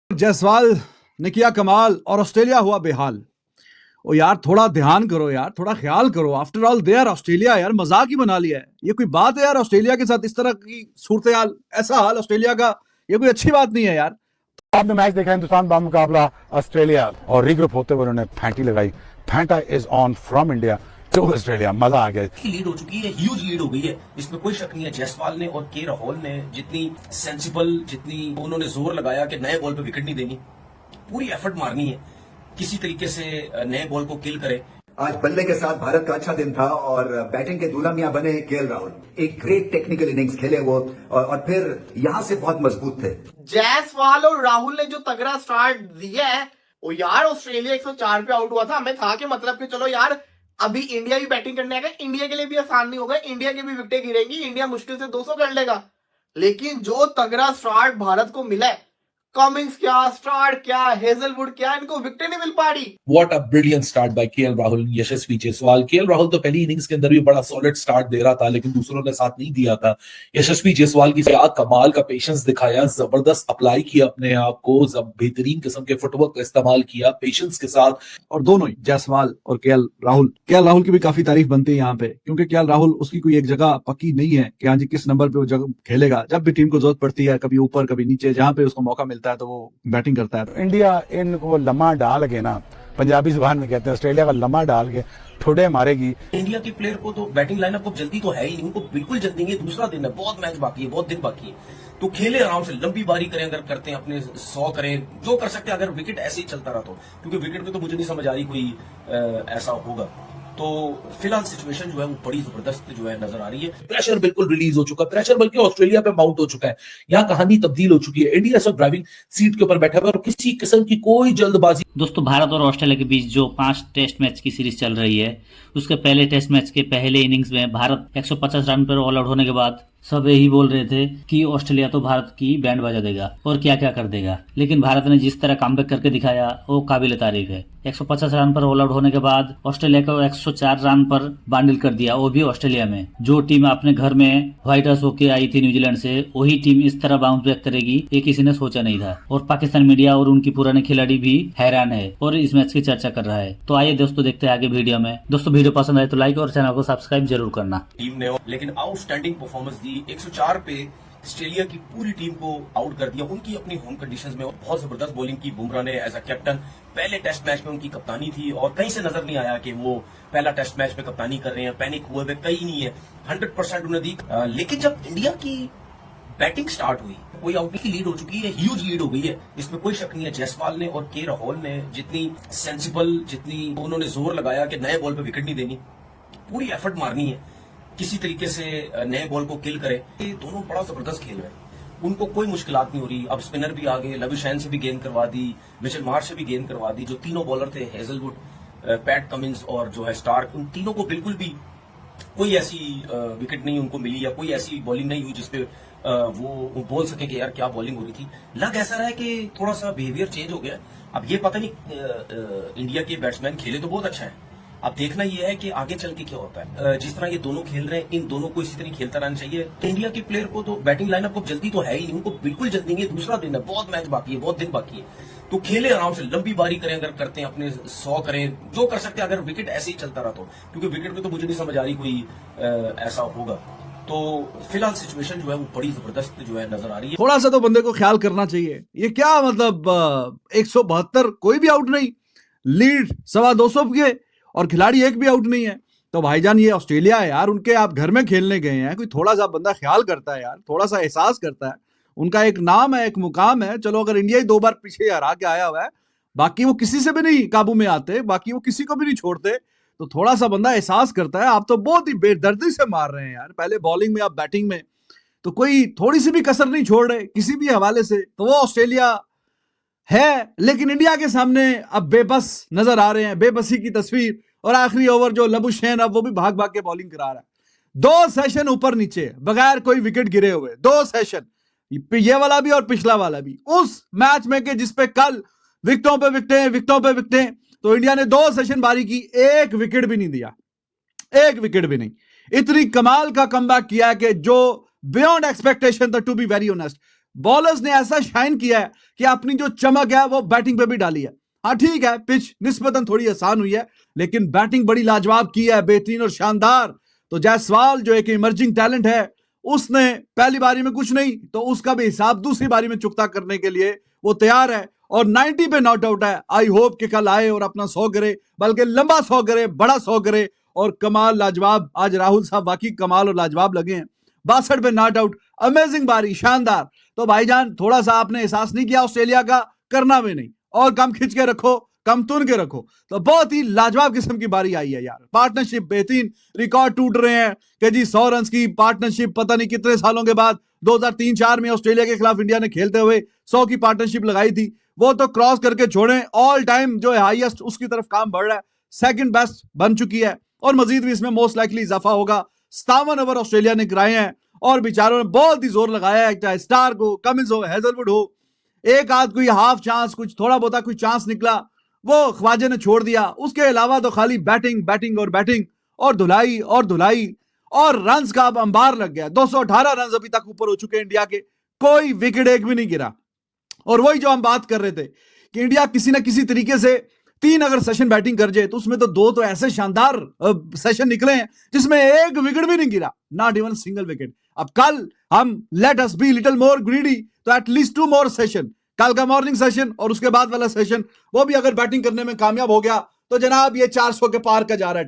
जायसवाल ने किया कमाल और ऑस्ट्रेलिया हुआ बेहाल। ओ यार थोड़ा ध्यान करो यार, थोड़ा ख्याल करो। After all they are Australia यार, मजाक ही बना लिया है। ये कोई बात है यार ऑस्ट्रेलिया के साथ इस तरह की सूरत हाल, ऐसा हाल ऑस्ट्रेलिया का, ये कोई अच्छी बात नहीं है यार। आपने मैच देखा हिंदुस्तान बा मुकाबला ऑस्ट्रेलिया और रीग्रुप होते हुए उन्होंने फैंटी लगाई। Fanta is on from India to Australia, मजा आ गया। लीड हो चुकी है, ह्यूज लीड हो गई है, इसमें कोई शक नहीं है। जायसवाल ने और के राहुल ने जितनी सेंसिबल, जितनी उन्होंने जोर लगाया कि नए बॉल पे विकेट नहीं देनी, पूरी एफर्ट मारनी है किसी तरीके से नए बॉल को किल करे। आज बल्ले के साथ भारत का अच्छा दिन था और बैटिंग के दूल्हा मियां बने केएल राहुल। एक ग्रेट टेक्निकल इनिंग्स खेले वो और फिर यहां से बहुत मजबूत थे। जायसवाल और राहुल ने जो तगड़ा स्टार्ट दिया है, वो यार ऑस्ट्रेलिया 104 पे आउट हुआ था, हमें था कि मतलब कि चलो यार अभी इंडिया भी बैटिंग करने आएगा, इंडिया के लिए भी आसान नहीं होगा, इंडिया की भी विकेटें गिरेंगी, इंडिया मुश्किल से 200 कर लेगा। लेकिन जो तगड़ा स्टार्ट भारत को मिला है, कमिंस क्या, स्टार्ट क्या, हेजलवुड क्या, इनको विकेट नहीं मिल पा रही। What a brilliant start by KL Rahul, Yashasvi Jaiswal. KL Rahul तो पहली इनिंग्स के अंदर भी बड़ा सॉलिड स्टार्ट दे रहा था, लेकिन दूसरों ने साथ नहीं दिया था। यशस्वी जायसवाल की क्या कमाल का पेशेंस दिखाया, जबरदस्त अप्लाई किया अपने आप को, बेहतरीन किस्म के फुटवर्क का इस्तेमाल किया पेशेंस के साथ। और दोनों ही जायसवाल और केएल राहुल की भी काफी तारीफ बनती है यहाँ पे, क्योंकि केएल राहुल उसकी कोई एक जगह पक्की नहीं है कि हाँ जी किस नंबर पे वो जगह खेलेगा। जब भी टीम को जरूरत पड़ती है, कभी ऊपर कभी नीचे, जहां पे उसको मौका मिलता है तो वो बैटिंग करता है। इंडिया इनको लम्हा डाल के ना, पंजाबी जुबान में कहते हैं, ऑस्ट्रेलिया का लम्हा डाल के ठुडे मारेगी। इंडिया के प्लेयर को तो बैटिंग लाइनअप को जल्दी तो है ही नहीं, उनको बिल्कुल जल्दी नहीं है। दूसरा दिन है, बहुत मैच बाकी है, बहुत दिन बाकी है, तो खेले आराम से, लंबी बारी करें, अगर करते हैं अपने 100 करें, जो कर सकते हैं। अगर विकेट ऐसे ही चलता रहा तो, क्योंकि विकेट पे तो मुझे नहीं समझ आ रही कोई ऐसा होगा। तो फिलहाल सिचुएशन जो है वो बड़ी जबरदस्त जो है नजर आ रही है। प्रेशर बिल्कुल रिलीज हो चुका है, प्रेशर बल्कि ऑस्ट्रेलिया पे माउंट हो चुका है। यहाँ कहानी तब्दील हो चुकी है। इंडिया सब ड्राइविंग सीट के ऊपर बैठा हुआ है और किसी किस्म की कोई जल्दबाजी। दोस्तों, भारत और ऑस्ट्रेलिया के बीच जो 5 टेस्ट मैच की सीरीज चल रही है, उसके पहले टेस्ट मैच के पहले इनिंग्स में भारत 150 रन पर ऑल आउट होने के बाद सब यही बोल रहे थे कि ऑस्ट्रेलिया तो भारत की बैंड बजा देगा और क्या क्या कर देगा। लेकिन भारत ने जिस तरह कमबैक करके दिखाया वो काबिल तारीफ है। 150 रन पर ऑल आउट होने के बाद ऑस्ट्रेलिया को 104 रन पर बांडिल कर दिया, वो भी ऑस्ट्रेलिया में। जो टीम अपने घर में व्हाइट हाउस होके आई थी न्यूजीलैंड से, वही टीम इस तरह बाउंस बैक करेगी ये किसी ने सोचा नहीं था। और पाकिस्तान मीडिया और उनकी पुराने खिलाड़ी भी हैरान है और इस मैच की चर्चा कर रहा है। तो आइए दोस्तों देखते हैं आगे वीडियो में। दोस्तों वीडियो पसंद आए तो लाइक और चैनल को सब्सक्राइब जरूर करना। टीम ने लेकिन आउटस्टैंडिंग परफॉर्मेंस दी, 104 पे ऑस्ट्रेलिया की पूरी टीम को आउट कर दिया। उनकी अपनी होम कंडीशंस में बहुत जबरदस्त बॉलिंग की बुमराह ने एज अ कैप्टन। पहले टेस्ट मैच में उनकी कप्तानी थी और कहीं से नजर नहीं आया कि वो पहला टेस्ट मैच में कप्तानी कर रहे हैं। पैनिक हुए हुए कहीं नहीं है, 100% उन्हें दी। लेकिन जब इंडिया की बैटिंग स्टार्ट हुई, कोई आउट की लीड हो चुकी है, ह्यूज लीड हो गई है, इसमें कोई शक नहीं है। जायसवाल ने और के राहुल ने जितनी सेंसिबल, जितनी उन्होंने जोर लगाया कि नए बॉल पे विकेट नहीं देनी, पूरी एफर्ट मारनी है किसी तरीके से नए बॉल को किल करे। ये दोनों बड़ा जबरदस्त खेल रहे हैं, उनको कोई मुश्किलात नहीं हो रही। अब स्पिनर भी आ गए, लविशैन से भी गेंद करवा दी, मिचेल मार्श से भी गेंद करवा दी। जो तीनों बॉलर थे, हेजलवुड, पैट कमिंस और जो है स्टार्क, उन तीनों को बिल्कुल भी कोई ऐसी विकेट नहीं उनको मिली या कोई ऐसी बॉलिंग नहीं हुई जिसपे वो बोल सके कि यार क्या बॉलिंग हो रही थी। लग ऐसा रहा है कि थोड़ा सा बिहेवियर चेंज हो गया। अब ये पता नहीं, इंडिया के बैट्समैन खेले तो बहुत अच्छा है, अब देखना यह है कि आगे चल के क्या होता है। जिस तरह ये दोनों खेल रहे हैं, इन दोनों को इसी तरह खेलता रहना चाहिए। इंडिया के प्लेयर को तो बैटिंग लाइनअप को जल्दी तो है ही नहीं, उनको बिल्कुल जल्दी नहीं है। दूसरा दिन है, बहुत मैच बाकी है, बहुत दिन बाकी है, तो खेले आराम से, लंबी बारी करें, अगर करते हैं अपने 100 करें, जो कर सकते हैं। अगर विकेट ऐसे ही चलता रहा तो, क्योंकि विकेट पे तो मुझे नहीं समझ आ रही कोई ऐसा होगा। तो फिलहाल सिचुएशन जो है वो बड़ी जबरदस्त जो है नजर आ रही है। थोड़ा सा तो बंदे को ख्याल करना चाहिए। ये क्या मतलब 172 कोई भी आउट नहीं, लीड 225 के और खिलाड़ी एक भी आउट नहीं है। तो भाईजान ये ऑस्ट्रेलिया है यार, उनके आप घर में खेलने गए हैं, कोई थोड़ा सा बंदा ख्याल करता है यार, थोड़ा सा एहसास करता है। उनका एक नाम है, एक मुकाम है। चलो अगर इंडिया ही 2 बार पीछे हरा के आया हुआ है, बाकी वो किसी से भी नहीं काबू में आते, बाकी वो किसी को भी नहीं छोड़ते, तो थोड़ा सा बंदा एहसास करता है। आप तो बहुत ही बेदर्दी से मार रहे हैं यार, पहले बॉलिंग में, आप बैटिंग में, तो कोई थोड़ी सी भी कसर नहीं छोड़ रहे किसी भी हवाले से। तो वो ऑस्ट्रेलिया है, लेकिन इंडिया के सामने अब बेबस नजर आ रहे हैं, बेबसी की तस्वीर। और आखिरी ओवर जो लबुशैन, अब वो भी भाग भाग के बॉलिंग करा रहा है। 2 सेशन ऊपर नीचे बगैर कोई विकेट गिरे हुए, 2 सेशन, ये वाला भी और पिछला वाला भी, उस मैच में के जिसपे कल विकेटों पे विकेटें। तो इंडिया ने 2 सेशन बारी की, 1 विकेट भी नहीं दिया, 1 विकेट भी नहीं। इतनी कमाल का कमबैक किया कि जो बियॉन्ड एक्सपेक्टेशन था, to be very honest. Bowlers ने ऐसा शाइन किया है कि अपनी जो चमक है वो बैटिंग पे भी डाली है। हाँ ठीक है, पिच निस्बतन थोड़ी आसान हुई है, लेकिन बैटिंग बड़ी लाजवाब की है, बेहतरीन और शानदार। तो जायसवाल जो एक इमर्जिंग टैलेंट है, उसने पहली बारी में कुछ नहीं तो उसका भी हिसाब दूसरी बारी में चुकता करने के लिए वो तैयार है और 90 पे नॉट आउट है। आई होप कि कल आए और अपना 100 करे, बल्कि लंबा 100 करे, बड़ा 100 करे और कमाल लाजवाब। आज राहुल साहब वाकई कमाल और लाजवाब लगे हैं। 62 पे नॉट आउट, अमेजिंग बारी, शानदार। तो भाईजान थोड़ा सा आपने एहसास नहीं किया ऑस्ट्रेलिया का, करना भी नहीं और कम खिंच के रखो, कम तुन के रखो। तो बहुत ही लाजवाब किस्म की बारी आई है यार। पार्टनरशिप बेहतरीन, रिकॉर्ड टूट रहे हैं कि जी 100 रन की पार्टनरशिप पता नहीं कितने सालों के बाद 2003-4 में ऑस्ट्रेलिया के खिलाफ इंडिया ने खेलते हुए 100 की पार्टनरशिप लगाई थी, वो तो क्रॉस करके छोड़ें। ऑल टाइम जो है हाईएस्ट उसकी तरफ काम बढ़ रहा है, सेकंड बेस्ट बन चुकी है और मजीद भी इसमें मोस्ट लाइकली इजाफा होगा। 57 ओवर ऑस्ट्रेलिया ने कराए हैं और बेचारों ने बहुत ही जोर लगाया है, चाहे स्टार हो, कमिंस हो, हेजलवुड हो। एक आध कोई हाफ चांस, कुछ थोड़ा बहुत कोई चांस निकला, वो ख्वाजा ने छोड़ दिया। उसके अलावा तो खाली बैटिंग बैटिंग और बैटिंग और धुलाई और धुलाई और रन्स का अब अंबार लग गया। 218 रन अभी तक ऊपर हो चुके हैं इंडिया के, कोई विकेट एक भी नहीं गिरा। और वही जो हम बात कर रहे थे कि इंडिया किसी ना किसी तरीके से 3 अगर सेशन बैटिंग कर जाए तो उसमें तो 2 तो ऐसे शानदार सेशन निकले हैं जिसमें एक विकेट भी नहीं गिरा, नॉट इवन सिंगल विकेट। अब कल हम let us be little more greedy, तो एटलीस्ट 2 मोर सेशन, कल का मॉर्निंग सेशन और उसके बाद वाला सेशन, वो भी अगर बैटिंग करने में कामयाब हो गया तो जनाब ये 400 के पार का जा रहा है।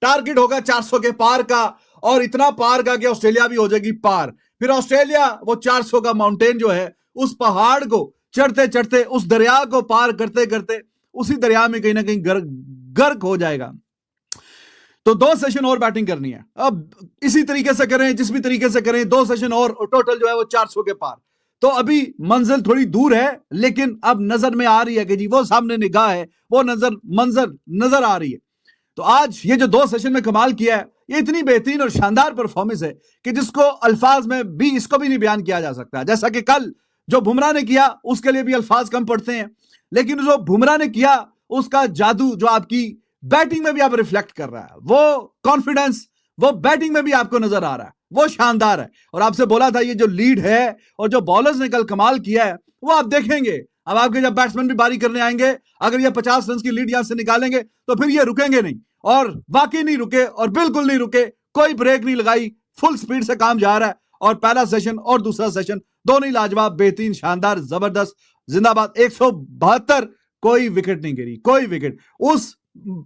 टारगेट होगा 400 के पार का, और इतना पार का कि ऑस्ट्रेलिया भी हो जाएगी पार। फिर ऑस्ट्रेलिया वो 400 का माउंटेन जो है, उस पहाड़ को चढ़ते चढ़ते, उस दरिया को पार करते करते उसी दरिया में कहीं ना कहीं गर्क हो जाएगा। तो 2 सेशन और बैटिंग करनी है। अब इसी तरीके से करें, जिस भी तरीके से करें, 2 सेशन और टोटल जो है वो 400 के पार। तो अभी मंजिल थोड़ी दूर है, लेकिन अब नजर में आ रही है कि जी वो सामने निगाह है, वो मंजर नजर आ रही है। तो आज ये जो 2 सेशन में कमाल किया है, ये इतनी बेहतरीन और शानदार परफॉर्मेंस है कि जिसको अल्फाज में भी, इसको भी नहीं बयान किया जा सकता। जैसा कि कल जो बुमराह ने किया उसके लिए भी अल्फाज कम पड़ते हैं, लेकिन जो बुमराह ने किया उसका जादू जो आपकी बैटिंग में भी आप रिफ्लेक्ट कर रहा है, वो कॉन्फिडेंस वो बैटिंग में भी आपको नजर आ रहा है, वो शानदार है। और आपसे बोला था ये जो लीड है और जो बॉलर्स ने कल कमाल किया है वो आप देखेंगे। अब आपके जब बैट्समैन भी बारी करने आएंगे, अगर ये 50 रन की लीड यहां से निकालेंगे तो फिर ये रुकेंगे नहीं, और वाकई नहीं रुके और बिल्कुल नहीं रुके, कोई ब्रेक नहीं लगाई, फुल स्पीड से काम जा रहा है। और पहला सेशन और दूसरा सेशन दोनों ही लाजवाब, बेहतरीन, शानदार, जबरदस्त, जिंदाबाद। 172, कोई विकेट नहीं गिरी, कोई विकेट उस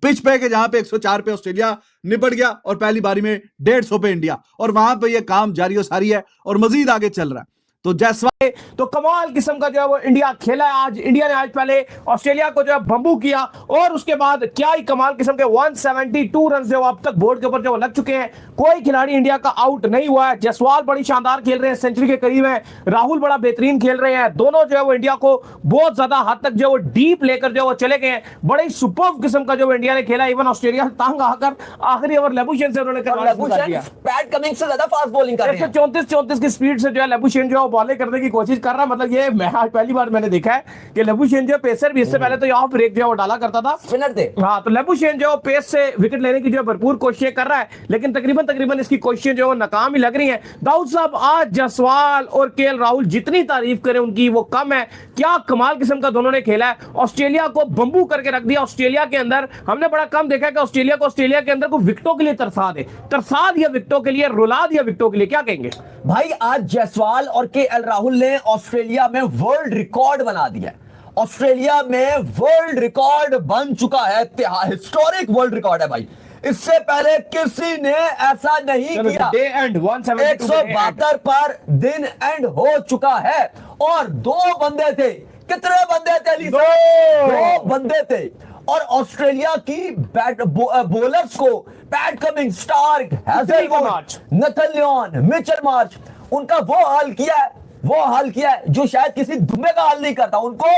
पिच पे के जहां पे 104 पे ऑस्ट्रेलिया निपट गया और पहली बारी में 150 पे इंडिया, और वहां पे ये काम जारी और सारी है और मजीद आगे चल रहा है। तो जायसवाल तो कमाल किस्म का जो है वो इंडिया खेला है आज। इंडिया ने आज पहले ऑस्ट्रेलिया को जो है बम्बू किया और उसके बाद क्या ही कमाल किस्म के 172 रन जो अब तक बोर्ड के ऊपर जो लग चुके हैं। कोई खिलाड़ी इंडिया का आउट नहीं हुआ है। जायसवाल बड़ी शानदार खेल रहे हैं, सेंचुरी के करीब है। राहुल बड़ा बेहतरीन खेल रहे हैं। दोनों जो है वो इंडिया को बहुत ज्यादा हद तक जो है वो डीप लेकर जो है वो चले गए हैं। बड़े सुपर्ब किस्म का जो इंडिया ने खेला। इवन ऑस्ट्रेलिया तांग आकर आखिरी ओवर लेबुशेन से उन्होंने पैट कमिंस से ज्यादा फास्ट बॉलिंग कर रहे हैं। 134 की स्पीड से जो है लेबुशेन जो बॉलिंग करने की कोशिश कर रहा है। मतलब ये मैं आज पहली बार मैंने देखा है कि लेबुशेन जो पेसर भी, इससे पहले तो यहाँ ब्रेक जो वो डाला करता था, स्पिनर थे। हाँ, तो लेबुशेन जो पेस से विकेट लेने की जो भरपूर कोशिशें कर रहा है, लेकिन तकरीबन इसकी कोशिशें जो नाकाम ही लग रही हैं। दाऊद साहब, आज जायसवाल और केएल राहुल जितनी तारीफ करें उनकी वो कम है। क्या कमाल किस्म का दोनों ने खेला है। ऑस्ट्रेलिया को बंबू करके रख दिया। ऑस्ट्रेलिया के अंदर हमने बड़ा कम देखा कि ऑस्ट्रेलिया के अंदर को विकेटों के लिए तरसा दिया, विकेटों के लिए रुला दिया, विकेटों के लिए। क्या कहेंगे भाई? आज जायसवाल और केएल राहुल ने ऑस्ट्रेलिया में वर्ल्ड रिकॉर्ड बना दिया। ऑस्ट्रेलिया में वर्ल्ड रिकॉर्ड बन चुका है, हिस्टोरिक वर्ल्ड रिकॉर्ड है भाई। इससे पहले किसी ने ऐसा नहीं किया। डे एंड 172 पर दिन एंड हो चुका है और 2 बंदे थे। कितने बंदे थे? 2 बंदे थे। और ऑस्ट्रेलिया की बॉलर्स को PAT Cummins, Stark, Hazlewood, Nathan Leone, Mitchell Marsh, उनका वो हाल किया है जो शायद किसी दुम्बे का हाल नहीं करता। उनको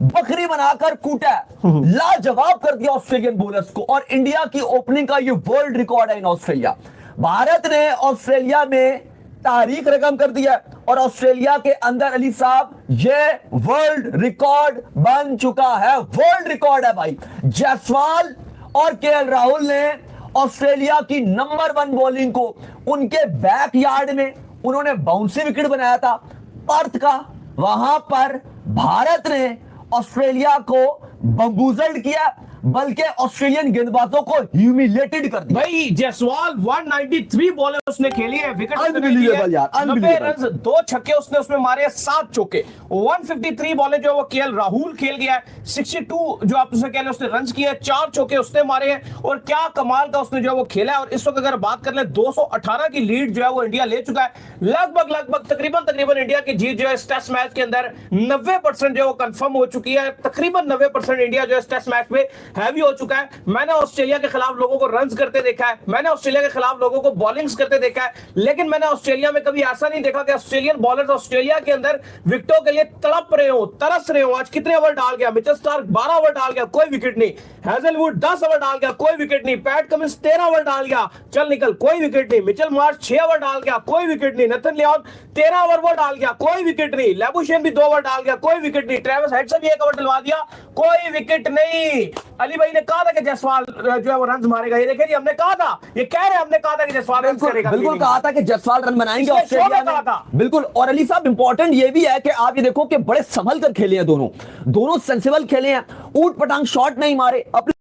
बकरी बनाकर कूटा है, लाजवाब कर दिया ऑस्ट्रेलियन बॉलर्स को। और इंडिया की ओपनिंग का ये वर्ल्ड रिकॉर्ड है इन ऑस्ट्रेलिया। भारत ने ऑस्ट्रेलिया में तारीख रकम कर दिया और ऑस्ट्रेलिया के अंदर अली साहब ये वर्ल्ड रिकॉर्ड बन चुका है। वर्ल्ड रिकॉर्ड है भाई। जायसवाल और केएल राहुल ने ऑस्ट्रेलिया की नंबर 1 बॉलिंग को उनके बैकयार्ड में उन्होंने बाउंसी विकेट बनाया था। पर्थ का वहां पर भारत ने ऑस्ट्रेलिया को बम्बूजल्ड किया, बल्कि ऑस्ट्रेलियन गेंदबाजों को ह्यूमिलेटेड कर दिया। भाई जायसवाल 193 बॉलें उसने खेली है, विकेट Unbelievable यार, 90 unbelievable। रन, 2 छक्के उसने उसमें मारे हैं, 7 चौके। 153 बॉलें जो वो केएल राहुल खेल गया है, 62 जो आप उसे कह रहे उसने रन किए, 4 चौके उसने मारे हैं, और क्या कमाल का उसने जो वो खेला है। और इस वक्त अगर बात कर ले 218 की लीड जो है वो इंडिया ले चुका है। लगभग तकरीबन इंडिया की जीत जो है इस टेस्ट मैच के अंदर 90% जो है वो कंफर्म हो चुकी है। तकरीबन 90% इंडिया जो है इस टेस्ट मैच में हैवी हो चुका है। मैंने ऑस्ट्रेलिया के खिलाफ लोगों को रन्स करते देखा है, मैंने ऑस्ट्रेलिया के खिलाफ लोगों को बॉलिंग्स करते देखा है, लेकिन मैंने ऑस्ट्रेलिया में कभी ऐसा नहीं देखा कि ऑस्ट्रेलियन बॉलर्स ऑस्ट्रेलिया के अंदर विकेटों के लिए तड़प रहे हो, तरस रहे हो। आज कितने ओवर डाल गया मिचेल स्टार्क? 12 ओवर डाल गया, कोई विकेट नहीं। हैजलवुड 10 ओवर डाल गया, कोई विकेट नहीं। पैट कमिंस 13 ओवर डाल गया, चल निकल, कोई विकेट नहीं। मिचेल मार्श 6 ओवर डाल गया, कोई विकेट नहीं। नथन लियोन 13 ओवर वो डाल गया, कोई विकेट नहीं। लेबुशेन भी 2 ओवर डाल गया, कोई विकेट नहीं। ट्रेविस हेड से भी 1 ओवर डलवा दिया, कोई विकेट नहीं। अली भाई ने कहा था कि जायसवाल जो है वो रन मारेगा, ये देखिए हमने कहा था, ये कह रहे हमने कहा था कि जायसवाल रन करेगा। बिल्कुल कहा था कि जायसवाल रन बनाएंगे ऑस्ट्रेलिया कहा था। में, बिल्कुल। और अली साहब इंपॉर्टेंट ये भी है कि आप ये देखो कि बड़े संभल कर खेले हैं दोनों सेंसिबल खेले हैं, ऊट पटांग शॉट नहीं मारे, अपने